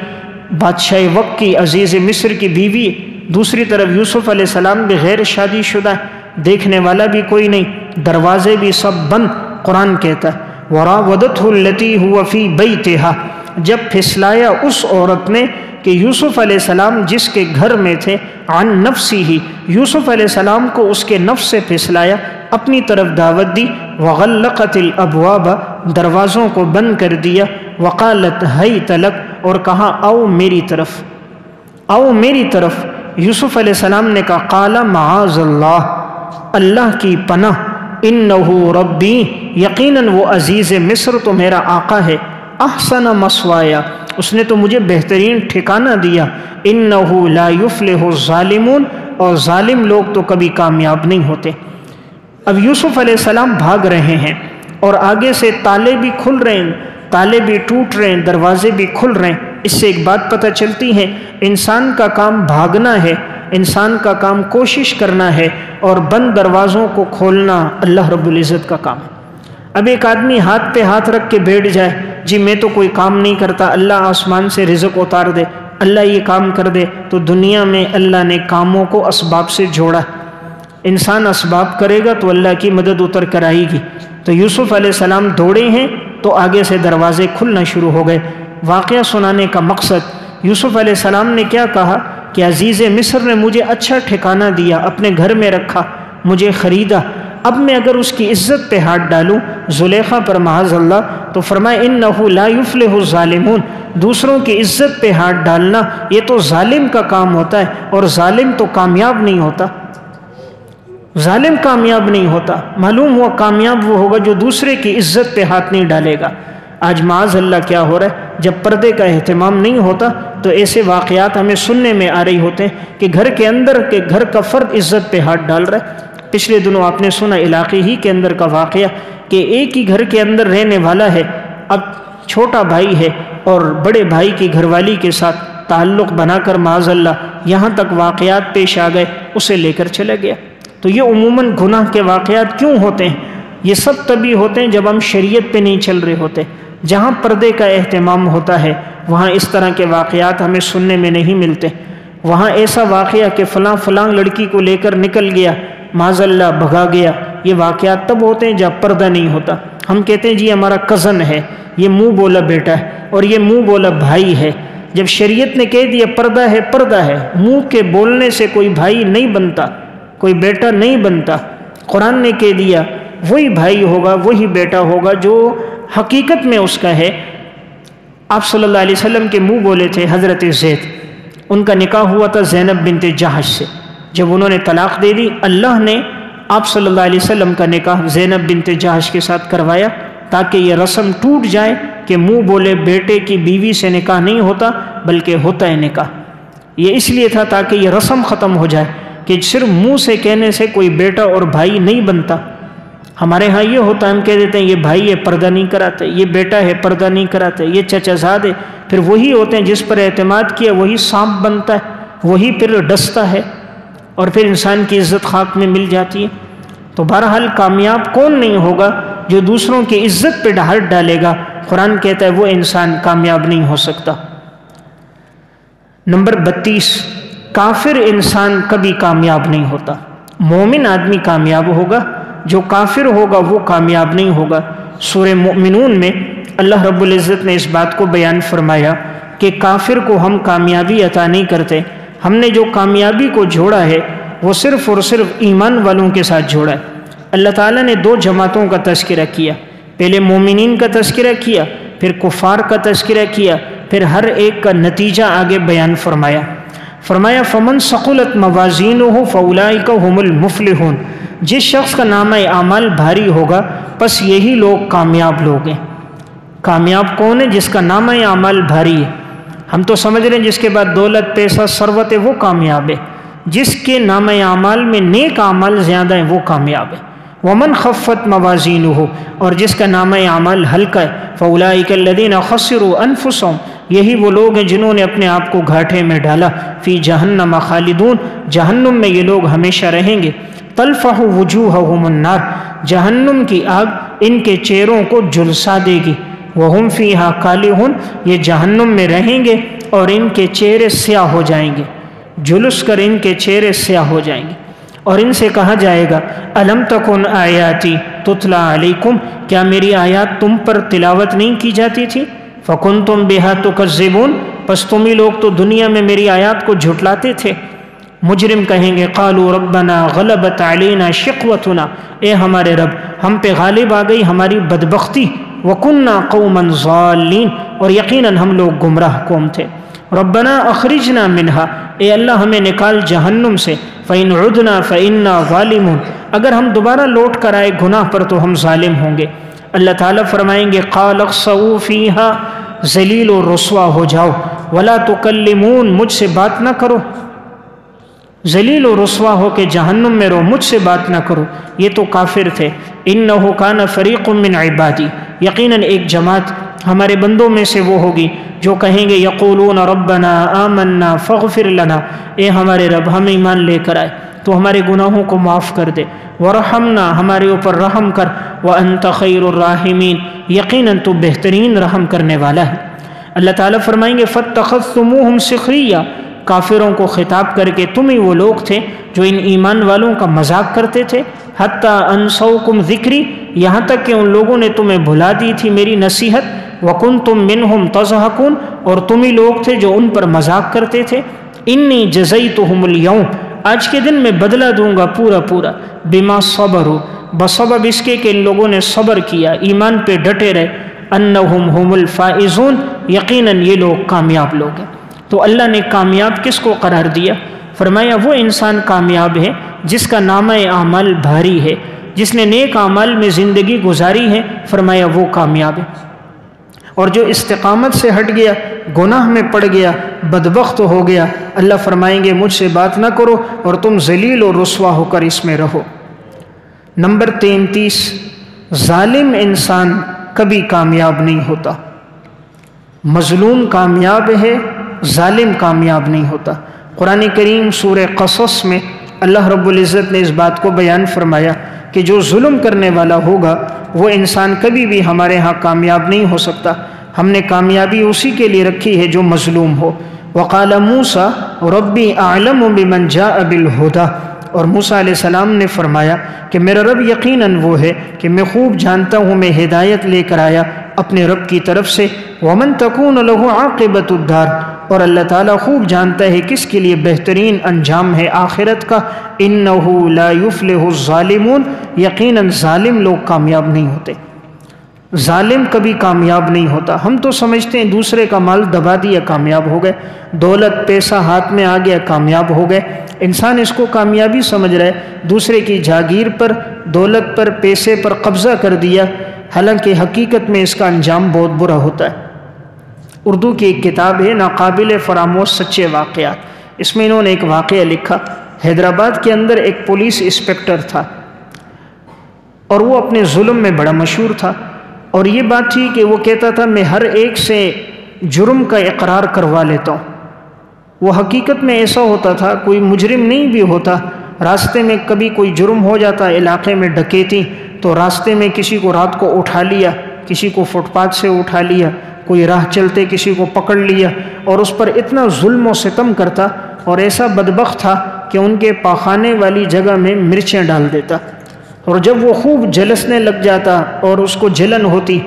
بادشاہ وقت کی عزیز مصر کی بیوی۔ دوسری طرف یوسف علیہ السلام بھی غیر شادی شدہ ہے، دیکھنے والا بھی کوئی نہیں، دروازے بھی سب بند۔ قرآن کہتا ہے وراودته التي هو في بيتها، جب پھسلایا اس عورت نے کہ یوسف علیہ السلام جس کے گھر میں تھے، عن نفسه، یوسف علیہ السلام کو اس کے نفس سے پھسلایا، اپنی طرف دعوت دی، وغلقت الابواب، دروازوں کو بند کر دیا، وقالت هیت لک، اور کہا آؤ میری طرف، آؤ میری طرف۔ یوسف علیہ السلام نے کہا قال معاذ اللہ، اللہ کی پناہ، انہ ربی، یقیناً وہ عزیز مصر تو میرا آقا ہے، احسن مسوایا، اس نے تو مجھے بہترین ٹھکانہ دیا، انہ لا یفلح الظالمون، اور ظالم لوگ تو کبھی کامیاب نہیں ہوتے۔ اب یوسف علیہ السلام بھاگ رہے ہیں، اور آگے سے تالے بھی کھل رہے ہیں، تالے بھی ٹوٹ رہے ہیں، دروازے بھی کھل رہے ہیں۔ اس سے ایک بات پتہ چلتی ہے، انسان کا کام بھاگنا ہے، انسان کا کام کوشش کرنا ہے، اور بند دروازوں کو کھولنا اللہ رب العزت کا کام ہے۔ اب ایک آدمی ہاتھ پہ ہاتھ رکھ کے بیٹھ جائے، جی میں تو کوئی کام نہیں کرتا، اللہ آسمان سے رزق اتار دے، اللہ یہ کام کر دے، تو دنیا میں اللہ نے کاموں کو اسباب سے جوڑا۔ انسان اسباب کرے گا تو اللہ کی مدد اتر کر آئے گی۔ تو یوسف علیہ السلام دوڑے ہیں تو آگے سے دروازے کھلنا شروع ہو گئے۔ واقعہ سنانے کا مقصد، یوسف علیہ السلام نے کیا کہا کہ عزیز مصر نے مجھے اچھا ٹھکانہ دیا، اپنے گھر میں رکھا، مجھے خریدا، اب میں اگر اس کی عزت پہ ہاتھ ڈالوں زلیخا پر معاذ اللہ، تو فرمائے انہ لا یفلح الظالمون، دوسروں کی عزت پہ ہاتھ ڈالنا یہ تو ظالم کا کام ہوتا ہے، اور ظالم تو کامیاب نہیں ہوتا، ظالم کامیاب نہیں ہوتا۔ معلوم ہوا کامیاب وہ ہوگا جو دوسرے کی عزت پہ ہاتھ نہیں ڈالے گا۔ آج معاذ اللہ کیا ہو رہا ہے، جب پردے کا اہتمام نہیں ہوتا تو ایسے واقعات ہمیں سننے میں آ رہی ہوتے ہیں کہ گھر کے اندر کے گھر کا فرد عزت پہ ہاتھ ڈال رہا ہے۔ پچھلے دنوں آپ نے سنا علاقے ہی کے اندر کا واقعہ کہ ایک ہی گھر کے اندر رہنے والا ہے، اب چھوٹا بھائی ہے اور بڑے بھائی کی گھر والی کے ساتھ تعلق بنا کر معاذ اللہ یہاں تک واقعات پیش آ گئے، اسے لے کر چلا گیا۔ تو یہ عموماً گناہ کے واقعات کیوں ہوتے ہیں؟ یہ سب تبھی ہوتے ہیں جب ہم شریعت پہ نہیں چل رہے ہوتے۔ جہاں پردے کا اہتمام ہوتا ہے وہاں اس طرح کے واقعات ہمیں سننے میں نہیں ملتے۔ وہاں ایسا واقعہ کہ فلاں لڑکی کو لے کر نکل گیا، معاذ اللہ بھگا گیا، یہ واقعات تب ہوتے ہیں جب پردہ نہیں ہوتا۔ ہم کہتے ہیں جی ہمارا کزن ہے، یہ منہ بولا بیٹا ہے اور یہ منہ بولا بھائی ہے۔ جب شریعت نے کہہ دیا پردہ ہے، پردہ ہے، منہ کے بولنے سے کوئی بھائی نہیں بنتا، کوئی بیٹا نہیں بنتا۔ قرآن نے کہہ دیا وہی بھائی ہوگا، وہی بیٹا ہوگا جو حقیقت میں اس کا ہے۔ آپ صلی اللہ علیہ وسلم کے منہ بولے تھے حضرت زید، ان کا نکاح ہوا تھا زینب بنت جہش سے۔ جب انہوں نے طلاق دے دی، اللہ نے آپ صلی اللہ علیہ وسلم کا نکاح زینب بنت جہش کے ساتھ کروایا تاکہ یہ رسم ٹوٹ جائے کہ منہ بولے بیٹے کی بیوی سے نکاح نہیں ہوتا بلکہ ہوتا ہے نکاح۔ یہ اس لیے تھا تاکہ یہ رسم ختم ہو جائے کہ صرف منہ سے کہنے سے کوئی بیٹا اور بھائی نہیں بنتا۔ ہمارے ہاں یہ ہوتا ہے، ہم کہہ دیتے ہیں یہ بھائی ہے پردہ نہیں کراتے، یہ بیٹا ہے پردہ نہیں کراتے، یہ چچا زاد ہے، پھر وہی ہوتے ہیں جس پر اعتماد کیا وہی سانپ بنتا ہے، وہی پھر ڈستا ہے اور پھر انسان کی عزت خاک میں مل جاتی ہے۔ تو بہرحال کامیاب کون نہیں ہوگا جو دوسروں کی عزت پہ ہاتھ ڈالے گا، قرآن کہتا ہے وہ انسان کامیاب نہیں ہو سکتا۔ نمبر 32، کافر انسان کبھی کامیاب نہیں ہوتا۔ مومن آدمی کامیاب ہوگا، جو کافر ہوگا وہ کامیاب نہیں ہوگا۔ سورہ مومنون میں اللہ رب العزت نے اس بات کو بیان فرمایا کہ کافر کو ہم کامیابی عطا نہیں کرتے، ہم نے جو کامیابی کو جوڑا ہے وہ صرف اور صرف ایمان والوں کے ساتھ جوڑا ہے۔ اللہ تعالیٰ نے 2 جماعتوں کا تذکرہ کیا، پہلے مومنین کا تذکرہ کیا، پھر کفار کا تذکرہ کیا، پھر ہر ایک کا نتیجہ آگے بیان فرمایا۔ فرمایا فمن ثقلت موازینہ فاولئک هم المفلحون، جس شخص کا نامہ اعمال بھاری ہوگا پس یہی لوگ کامیاب لوگ ہیں۔ کامیاب کون ہے؟ جس کا نامہ اعمال بھاری ہے۔ ہم تو سمجھ رہے ہیں جس کے بعد دولت، پیسہ، ثروت ہے وہ کامیاب ہے۔ جس کے نامہ اعمال میں نیک اعمال زیادہ ہیں وہ کامیاب ہے۔ ومن خفت موازینہ، اور جس کا نامہ اعمال ہلکا ہے، فاولئک الذین خسروا انفسهم، یہی وہ لوگ ہیں جنہوں نے اپنے آپ کو گھاٹے میں ڈالا۔ فی جہنم خالدون، جہنم میں یہ لوگ ہمیشہ رہیں گے۔ تلفح وجوہہم النار، جہنم کی آگ ان کے چہروں کو جھلسا دے گی۔ وہم فیہا کالحون، یہ جہنم میں رہیں گے اور ان کے چہرے سیاہ ہو جائیں گے، جھلس کر ان کے چہرے سیاہ ہو جائیں گے۔ اور ان سے کہا جائے گا الم تکن آیاتی تتلی علیکم، کیا میری آیات تم پر تلاوت نہیں کی جاتی تھی؟ فکنتم بہا تکذبون، پس تم ہی لوگ تو دنیا میں میری آیات کو جھٹلاتے تھے۔ مجرم کہیں گے قالوا ربنا غلبت علینا شقوتنا، اے ہمارے رب ہم پہ غالب آ گئی ہماری بدبختی، وکننا قوما ضالین، اور یقیناً ہم لوگ گمراہ قوم تھے۔ ربنا اخرجنا منہا، اے اللہ ہمیں نکال جہنم سے، فإن عدنا فإنا ظالمون، اگر ہم دوبارہ لوٹ کر آئے گناہ پر تو ہم ظالم ہوں گے۔ اللہ تعالیٰ فرمائیں گے قال اخسؤوا فیہا، ذلیل و رسوا ہو جاؤ، ولا تکلمون، مجھ سے بات نہ کرو، ذلیل و رسوا ہو کے جہنم میں رہو، مجھ سے بات نہ کرو۔ یہ تو کافر تھے۔ انہ کان فریق من عبادی، یقیناً ایک جماعت ہمارے بندوں میں سے وہ ہوگی جو کہیں گے یقولون ربنا آمنا فاغفر لنا، اے ہمارے رب ہم ایمان لے کر آئے تو ہمارے گناہوں کو معاف کر دے، ورحمنا، ہمارے اوپر رحم کر، وانت خیر الراحمین، یقیناً تو بہترین رحم کرنے والا ہے۔ اللہ تعالیٰ فرمائیں گے فاتخذتموہم سخریہ، کافروں کو خطاب کر کے تم ہی وہ لوگ تھے جو ان ایمان والوں کا مذاق کرتے تھے، حتیٰ انسوکم ذکری، یہاں تک کہ ان لوگوں نے تمہیں بھلا دی تھی میری نصیحت، وکنتم منہم تضحکون، اور تم ہی لوگ تھے جو ان پر مذاق کرتے تھے۔ انی جزیتہم اليوم، آج کے دن میں بدلہ دوں گا پورا پورا، بما صبروا، بسبب اس کے کہ ان لوگوں نے صبر کیا، ایمان پہ ڈٹے رہے، انہم هم الفائزون، یقیناً یہ لوگ کامیاب لوگ ہیں۔ تو اللہ نے کامیاب کس کو قرار دیا؟ فرمایا وہ انسان کامیاب ہے جس کا نامہ اعمال بھاری ہے، جس نے نیک اعمال میں زندگی گزاری ہے، فرمایا وہ کامیاب ہے۔ اور جو استقامت سے ہٹ گیا، گناہ میں پڑ گیا، بدبخت ہو گیا، اللہ فرمائیں گے مجھ سے بات نہ کرو اور تم ذلیل و رسوا ہو کر اس میں رہو۔ نمبر 33، ظالم انسان کبھی کامیاب نہیں ہوتا۔ مظلوم کامیاب ہے، ظالم کامیاب نہیں ہوتا۔ قرآن کریم سورہ قصص میں اللہ رب العزت نے اس بات کو بیان فرمایا کہ جو ظلم کرنے والا ہوگا وہ انسان کبھی بھی ہمارے ہاں کامیاب نہیں ہو سکتا۔ ہم نے کامیابی اسی کے لیے رکھی ہے جو مظلوم ہو۔ وقال موسیٰ ربی اعلم بمن جاء بالہدی، اور موسیٰ علیہ السلام نے فرمایا کہ میرا رب یقیناً وہ ہے کہ میں خوب جانتا ہوں میں ہدایت لے کر آیا اپنے رب کی طرف سے۔ ومن تکون لہ عاقبۃ الدار، اور اللہ تعالیٰ خوب جانتا ہے کس کے لیے بہترین انجام ہے آخرت کا۔ انہ لا یفلح الظالمون، یقیناً ظالم لوگ کامیاب نہیں ہوتے۔ ظالم کبھی کامیاب نہیں ہوتا۔ ہم تو سمجھتے ہیں دوسرے کا مال دبا دیا کامیاب ہو گئے، دولت پیسہ ہاتھ میں آ گیا کامیاب ہو گئے۔ انسان اس کو کامیابی سمجھ رہا ہے، دوسرے کی جاگیر پر، دولت پر، پیسے پر قبضہ کر دیا، حالانکہ حقیقت میں اس کا انجام بہت برا ہوتا ہے۔ اردو کی ایک کتاب ہے ناقابل فراموش سچے واقعات، اس میں انہوں نے ایک واقعہ لکھا۔ حیدرآباد کے اندر ایک پولیس انسپکٹر تھا اور وہ اپنے ظلم میں بڑا مشہور تھا، اور یہ بات تھی کہ وہ کہتا تھا میں ہر ایک سے جرم کا اقرار کروا لیتا ہوں۔ وہ حقیقت میں ایسا ہوتا تھا، کوئی مجرم نہیں بھی ہوتا راستے میں کبھی کوئی جرم ہو جاتا علاقے میں ڈکیتی، تو راستے میں کسی کو رات کو اٹھا لیا، کسی کو فٹ پاتھ سے اٹھا لیا، کوئی راہ چلتے کسی کو پکڑ لیا، اور اس پر اتنا ظلم و ستم کرتا، اور ایسا بدبخت تھا کہ ان کے پاخانے والی جگہ میں مرچیں ڈال دیتا، اور جب وہ خوب جلسنے لگ جاتا اور اس کو جلن ہوتی،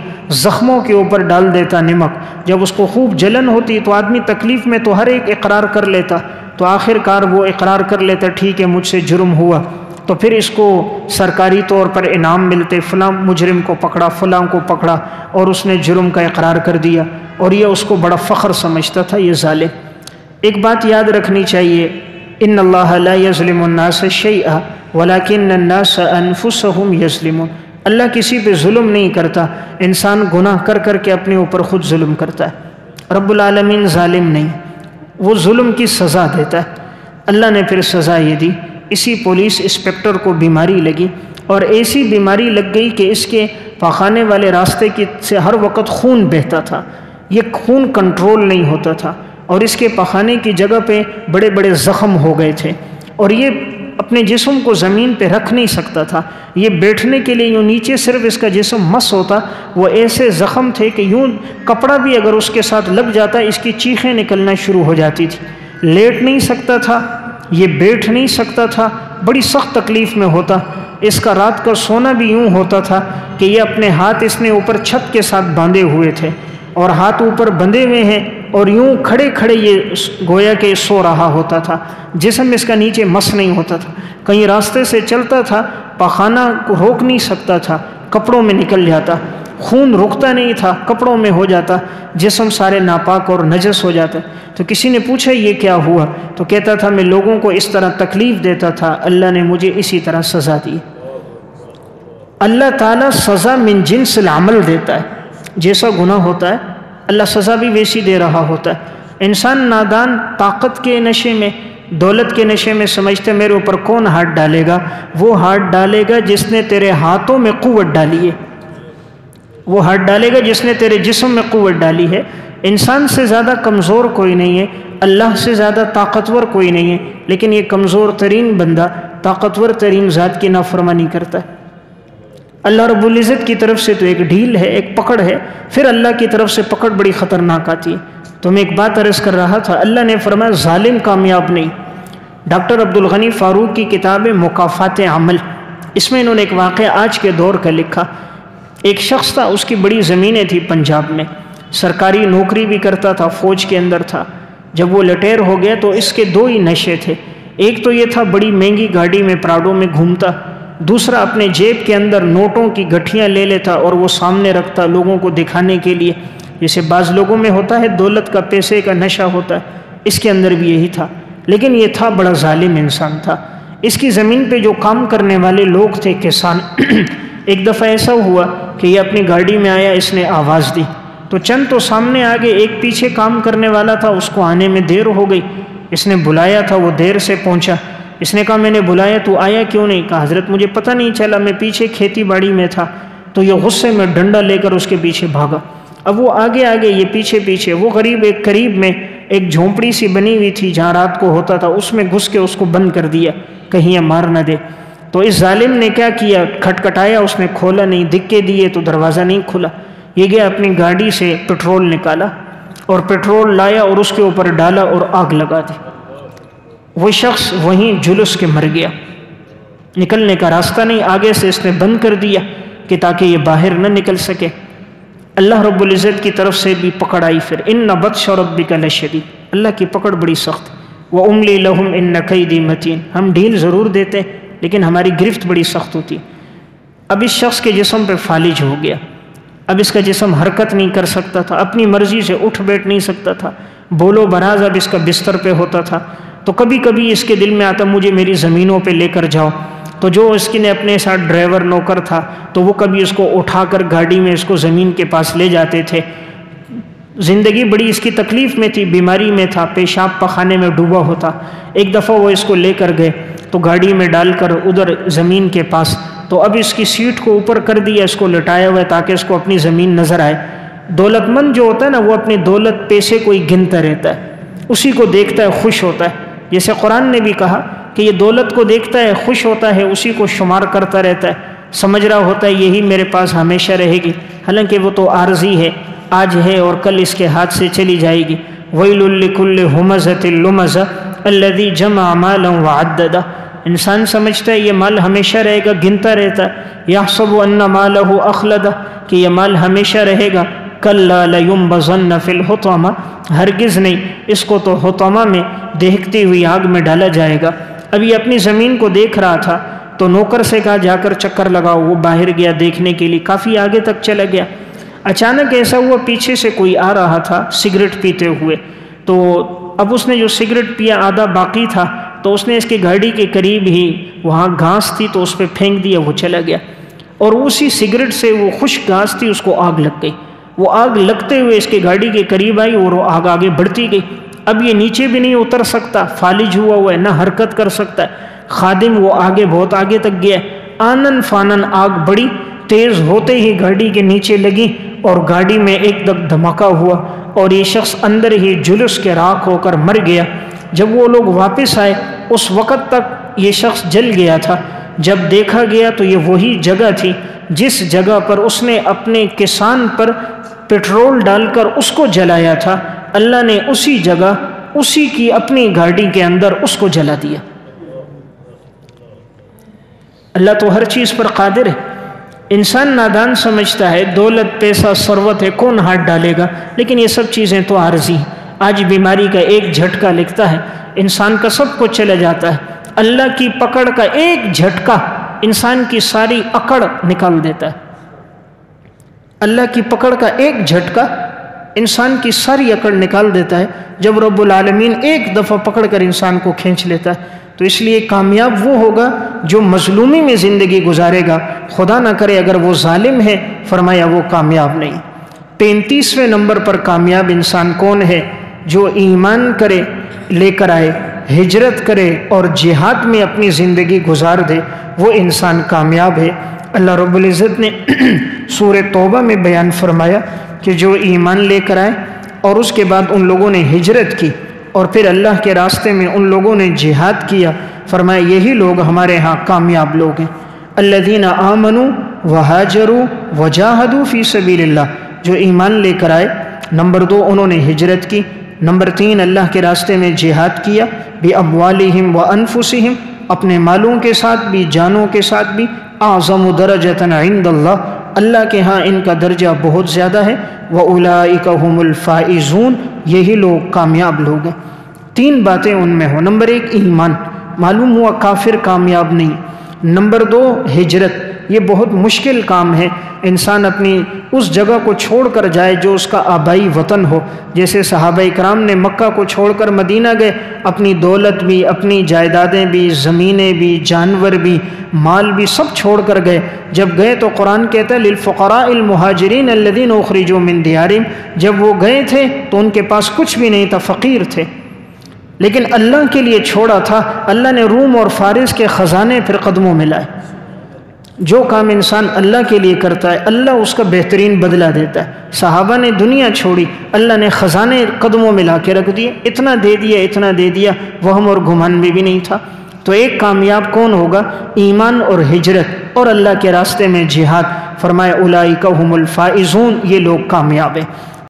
زخموں کے اوپر ڈال دیتا نمک، جب اس کو خوب جلن ہوتی تو آدمی تکلیف میں تو ہر ایک اقرار کر لیتا، تو آخر کار وہ اقرار کر لیتا ٹھیک ہے مجھ سے جرم ہوا، تو پھر اس کو سرکاری طور پر انعام ملتے، فلاں مجرم کو پکڑا، فلاں کو پکڑا، اور اس نے جرم کا اقرار کر دیا، اور یہ اس کو بڑا فخر سمجھتا تھا یہ ظالم۔ ایک بات یاد رکھنی چاہیے، ان اللہ لا یظلم الناس شیئا ولکن الناس انفسهم یظلمون، اللہ کسی پہ ظلم نہیں کرتا، انسان گناہ کر کر کے اپنے اوپر خود ظلم کرتا ہے، رب العالمین ظالم نہیں، وہ ظلم کی سزا دیتا ہے۔ اللہ نے پھر سزا یہ دی، اسی پولیس انسپکٹر کو بیماری لگی، اور ایسی بیماری لگ گئی کہ اس کے پاخانے والے راستے سے ہر وقت خون بہتا تھا، یہ خون کنٹرول نہیں ہوتا تھا، اور اس کے پاخانے کی جگہ پہ بڑے بڑے زخم ہو گئے تھے، اور یہ اپنے جسم کو زمین پہ رکھ نہیں سکتا تھا، یہ بیٹھنے کے لیے یوں نیچے صرف اس کا جسم مس ہوتا، وہ ایسے زخم تھے کہ یوں کپڑا بھی اگر اس کے ساتھ لگ جاتا اس کی چیخیں نکلنا شروع ہو جاتی تھی، لیٹ نہیں سکتا تھا، یہ بیٹھ نہیں سکتا تھا، بڑی سخت تکلیف میں ہوتا، اس کا رات کا سونا بھی یوں ہوتا تھا کہ یہ اپنے ہاتھ اس نے اوپر چھت کے ساتھ باندھے ہوئے تھے، اور ہاتھ اوپر بندھے ہوئے ہیں، اور یوں کھڑے کھڑے یہ گویا کہ سو رہا ہوتا تھا، جسم اس کا نیچے مس نہیں ہوتا تھا، کہیں راستے سے چلتا تھا پاخانہ کو روک نہیں سکتا تھا، کپڑوں میں نکل جاتا، خون رکتا نہیں تھا، کپڑوں میں ہو جاتا، جسم سارے ناپاک اور نجس ہو جاتا۔ تو کسی نے پوچھا یہ کیا ہوا؟ تو کہتا تھا میں لوگوں کو اس طرح تکلیف دیتا تھا، اللہ نے مجھے اسی طرح سزا دی۔ اللہ تعالیٰ سزا من جنس العمل دیتا ہے، جیسا گناہ ہوتا ہے اللہ سزا بھی ویسی دے رہا ہوتا ہے۔ انسان نادان طاقت کے نشے میں، دولت کے نشے میں سمجھتے میرے اوپر کون ہاتھ ڈالے گا؟ وہ ہاتھ ڈالے گا جس نے تیرے ہاتھوں میں قوت ڈالی ہے، وہ ہاتھ ڈالے گا جس نے تیرے جسم میں قوت ڈالی ہے۔ انسان سے زیادہ کمزور کوئی نہیں ہے، اللہ سے زیادہ طاقتور کوئی نہیں ہے، لیکن یہ کمزور ترین بندہ طاقتور ترین ذات کی نافرمانی کرتا ہے۔ اللہ رب العزت کی طرف سے تو ایک ڈھیل ہے، ایک پکڑ ہے، پھر اللہ کی طرف سے پکڑ بڑی خطرناک آتی ہے۔ تو میں ایک بات عرض کر رہا تھا، اللہ نے فرمایا ظالم کامیاب نہیں۔ ڈاکٹر عبدالغنی فاروق کی کتاب مکافات عمل، اس میں انہوں نے ایک واقعہ آج کے دور کا لکھا۔ ایک شخص تھا، اس کی بڑی زمینیں تھی پنجاب میں، سرکاری نوکری بھی کرتا تھا، فوج کے اندر تھا۔ جب وہ لٹیر ہو گیا تو اس کے دو ہی نشے تھے، ایک تو یہ تھا بڑی مہنگی گاڑی میں پراڈو میں گھومتا، دوسرا اپنے جیب کے اندر نوٹوں کی گٹھیاں لے لیتا اور وہ سامنے رکھتا لوگوں کو دکھانے کے لیے، جیسے بعض لوگوں میں ہوتا ہے دولت کا، پیسے کا نشہ ہوتا ہے، اس کے اندر بھی یہی تھا۔ لیکن یہ تھا بڑا ظالم انسان تھا۔ اس کی زمین پہ جو کام کرنے والے لوگ تھے کسان، ایک دفعہ ایسا ہوا کہ یہ اپنی گاڑی میں آیا، اس نے آواز دی تو چند تو سامنے آگے، ایک پیچھے کام کرنے والا تھا، اس کو آنے میں دیر ہو گئی، اس نے بلایا تھا، وہ دیر سے پہنچا۔ اس نے کہا میں نے بلایا تو آیا کیوں نہیں؟ کہا حضرت مجھے پتہ نہیں چلا، میں پیچھے کھیتی باڑی میں تھا۔ تو یہ غصے میں ڈنڈا لے کر اس کے پیچھے بھاگا۔ اب وہ آگے آگے، یہ پیچھے پیچھے۔ وہ غریب ایک قریب میں ایک جھونپڑی سی بنی ہوئی تھی جہاں رات کو ہوتا تھا، اس میں گھس کے اس کو بند کر دیا کہیں یہ مار نہ دے۔ تو اس ظالم نے کیا کیا، کھٹکھٹایا، اس نے کھولا نہیں، دھکے دیے تو دروازہ نہیں کھلا۔ یہ گیا اپنی گاڑی سے پٹرول نکالا اور پٹرول لایا اور اس کے اوپر ڈالا اور آگ لگا دی۔ وہ شخص وہیں جلس کے مر گیا، نکلنے کا راستہ نہیں، آگے سے اس نے بند کر دیا کہ تاکہ یہ باہر نہ نکل سکے۔ اللہ رب العزت کی طرف سے بھی پکڑ آئی پھر، ان بطش ربک لشدید، اللہ کی پکڑ بڑی سخت۔ وَأُمْلِي لَهُمْ إِنَّ كَيْدِي مَتِينٌ، ہم ڈھیل ضرور دیتے لیکن ہماری گرفت بڑی سخت ہوتی۔ اب اس شخص کے جسم پہ فالج ہو گیا، اب اس کا جسم حرکت نہیں کر سکتا تھا، اپنی مرضی سے اٹھ بیٹھ نہیں سکتا تھا، بولو براز اب اس کا بستر پہ ہوتا تھا۔ تو کبھی کبھی اس کے دل میں آتا مجھے میری زمینوں پہ لے کر جاؤ، تو جو اس کے نے اپنے ساتھ ڈرائیور نوکر تھا تو وہ کبھی اس کو اٹھا کر گاڑی میں اس کو زمین کے پاس لے جاتے تھے۔ زندگی بڑی اس کی تکلیف میں تھی، بیماری میں تھا، پیشاب پخانے میں ڈوبا ہوتا۔ ایک دفعہ وہ اس کو لے کر گئے تو گاڑی میں ڈال کر ادھر زمین کے پاس، تو اب اس کی سیٹ کو اوپر کر دیا، اس کو لٹایا ہوا ہے تاکہ اس کو اپنی زمین نظر آئے۔ دولت مند جو ہوتا ہے نا، وہ اپنی دولت پیسے کو ہی گنتا رہتا ہے، اسی کو دیکھتا ہے، خوش ہوتا ہے۔ جیسے قرآن نے بھی کہا کہ کہ یہ دولت کو دیکھتا ہے، خوش ہوتا ہے، اسی کو شمار کرتا رہتا ہے، سمجھ رہا ہوتا ہے یہی میرے پاس ہمیشہ رہے گی، حالانکہ وہ تو عارضی ہے، آج ہے اور کل اس کے ہاتھ سے چلی جائے گی۔ وَيْلٌ لِكُلِّ هُمَزَةٍ لُمَزَةٍ الَّذِي جَمَعَ مَالًا وَعَدَّدَهُ، انسان سمجھتا ہے یہ مال ہمیشہ رہے گا، گنتا رہتا ہے۔ يَحْسَبُ أَنَّ مَالَهُ أَخْلَدَهُ، کہ یہ مال ہمیشہ رہے گا۔ كَلَّا لَيُنبَذَنَّ فِي الْحُطَمَةِ، ہرگز نہیں، اس کو تو حطمہ میں دہکتی ہوئی آگ میں ڈالا جائے گا۔ ابھی اپنی زمین کو دیکھ رہا تھا تو نوکر سے کہا جا کر چکر لگاؤ، وہ باہر گیا دیکھنے کے لیے، کافی آگے تک چلا گیا۔ اچانک ایسا ہوا پیچھے سے کوئی آ رہا تھا سگریٹ پیتے ہوئے، تو اب اس نے جو سگریٹ پیا آدھا باقی تھا تو اس نے اس کی گاڑی کے قریب ہی وہاں گھاس تھی تو اس پہ پھینک دیا، وہ چلا گیا، اور اسی سگریٹ سے وہ خشک گھاس تھی اس کو آگ لگ گئی۔ وہ آگ لگتے ہوئے اس کی گاڑی کے قریب آئی اور وہ آگ آگے بڑھتی گئی۔ اب یہ نیچے بھی نہیں اتر سکتا، فالج ہوا ہے، نہ حرکت کر سکتا ہے۔ خادم وہ آگے بہت آگے تک گیا، آنن فانن آگ بڑی، تیز ہوتے ہی گاڑی کے نیچے لگی اور گاڑی میں ایک دھماکہ ہوا اور یہ شخص اندر ہی جلس کے راکھ ہو کر مر گیا۔ جب وہ لوگ واپس آئے اس وقت تک یہ شخص جل گیا تھا، جب دیکھا گیا تو یہ وہی جگہ تھی جس جگہ پر اس نے اپنے کسان پر پیٹرول ڈال کر اس کو جلایا تھا، اللہ نے اسی جگہ اسی کی اپنی گاڑی کے اندر اس کو جلا دیا۔ اللہ تو ہر چیز پر قادر ہے۔ انسان نادان سمجھتا ہے دولت، پیسہ، ثروت ہے، کون ہاتھ ڈالے گا، لیکن یہ سب چیزیں تو عارضی ہیں۔ آج بیماری کا ایک جھٹکا لگتا ہے، انسان کا سب کچھ چلا جاتا ہے۔ اللہ کی پکڑ کا ایک جھٹکا انسان کی ساری اکڑ نکال دیتا ہے۔ اللہ کی پکڑ کا ایک جھٹکا انسان کی ساری اکڑ نکال دیتا ہے جب رب العالمین ایک دفعہ پکڑ کر انسان کو کھینچ لیتا ہے۔ تو اس لیے کامیاب وہ ہوگا جو مظلومی میں زندگی گزارے گا، خدا نہ کرے اگر وہ ظالم ہے، فرمایا وہ کامیاب نہیں۔ 35ویں نمبر پر کامیاب انسان کون ہے؟ جو ایمان کرے، لے کر آئے، ہجرت کرے اور جہاد میں اپنی زندگی گزار دے، وہ انسان کامیاب ہے۔ اللہ رب العزت نے سورہ توبہ میں بیان فرمایا کہ جو ایمان لے کر آئے اور اس کے بعد ان لوگوں نے ہجرت کی اور پھر اللہ کے راستے میں ان لوگوں نے جہاد کیا، فرمایا یہی لوگ ہمارے ہاں کامیاب لوگ ہیں۔ الذین آمنوا وہاجروا وجاہدوا فی سبیل اللہ، جو ایمان لے کر آئے، نمبر 2 انہوں نے ہجرت کی، نمبر 3 اللہ کے راستے میں جہاد کیا، باموالہم وانفسہم، اپنے مالوں کے ساتھ بھی، جانوں کے ساتھ بھی، اعظم درجۃ عند اللہ، اللہ کے ہاں ان کا درجہ بہت زیادہ ہے، وَأُولَئِكَ هُمُ الْفَائِزُونَ، یہی لوگ کامیاب لوگ ہیں۔ 3 باتیں ان میں ہو۔ نمبر 1 ایمان، معلوم ہوا کافر کامیاب نہیں۔ نمبر 2 ہجرت، یہ بہت مشکل کام ہے، انسان اپنی اس جگہ کو چھوڑ کر جائے جو اس کا آبائی وطن ہو، جیسے صحابہ کرام نے مکہ کو چھوڑ کر مدینہ گئے، اپنی دولت بھی، اپنی جائیدادیں بھی، زمینیں بھی، جانور بھی، مال بھی سب چھوڑ کر گئے۔ جب گئے تو قرآن کہتا ہے للفقراء المہاجرین الذین اخرجوا من دیارہم، جب وہ گئے تھے تو ان کے پاس کچھ بھی نہیں تھا، فقیر تھے، لیکن اللہ کے لیے چھوڑا تھا۔ اللہ نے روم اور فارس کے خزانے پھر قدموں میں لائے۔ جو کام انسان اللہ کے لیے کرتا ہے اللہ اس کا بہترین بدلہ دیتا ہے۔ صحابہ نے دنیا چھوڑی، اللہ نے خزانے قدموں میں لا کے رکھ دیے، اتنا دے دیا، اتنا دے دیا، وہم اور گمان میں بھی نہیں تھا۔ تو ایک کامیاب کون ہوگا؟ ایمان اور ہجرت اور اللہ کے راستے میں جہاد، فرمایا اولئک ھم الفائزون، یہ لوگ کامیاب ہیں۔